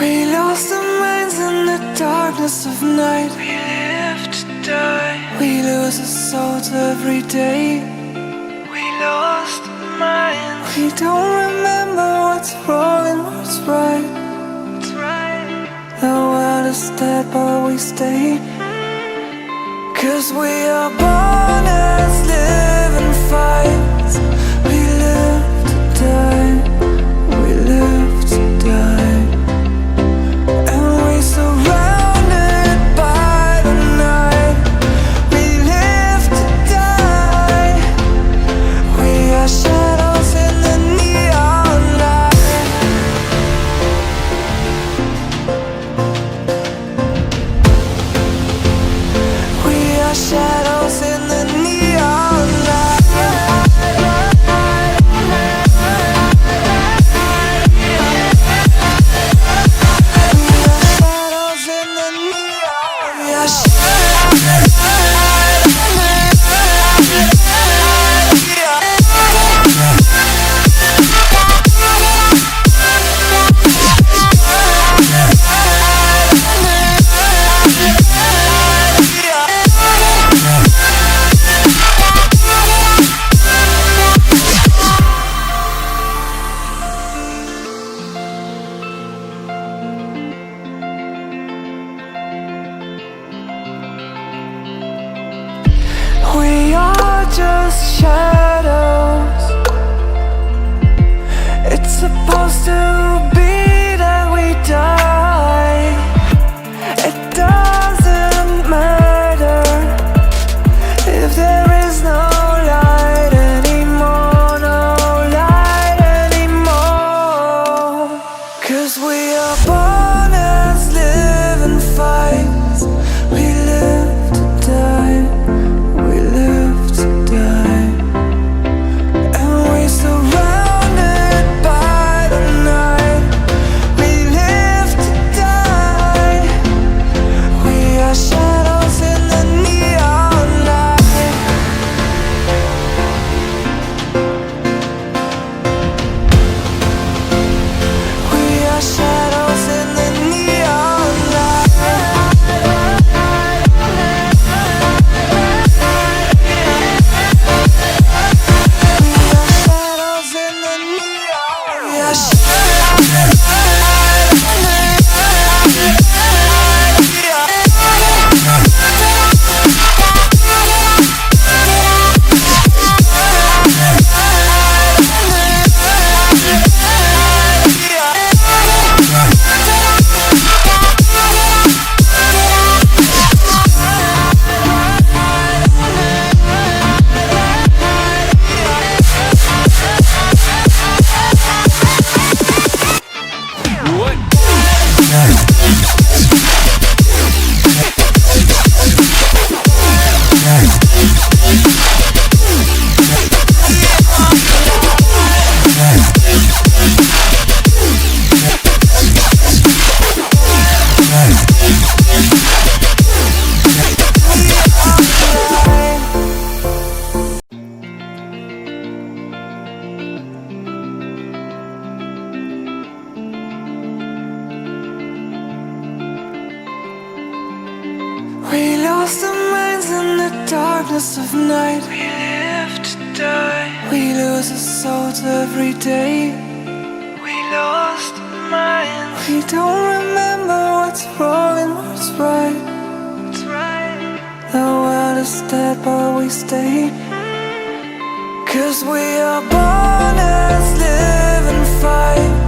We lost our minds in the darkness of night. We live to die. We lose our souls every day. We lost our minds. We don't remember what's wrong and what's right. That's right. The world is dead but we stay. 'Cause we are born as living fights. We live to die. We live to die. And we surrounded by the night. We live to die. We are shadows in the neon light. We are shadows in the neon light. We are just shadows. It's supposed to be that we die. It doesn't matter if there is no light anymore, no light anymore. 'Cause we are born as living fights. We live to die. We live to die. And we surrounded by the night. We live to die. We are shadows in the neon light. We are shadows in the neon light. We lost our minds in the darkness of night. We live to die. We lose our souls every day. We lost our minds. We don't remember what's wrong and what's right. That's right. The world is dead but we stay. 'Cause we are born as living fights.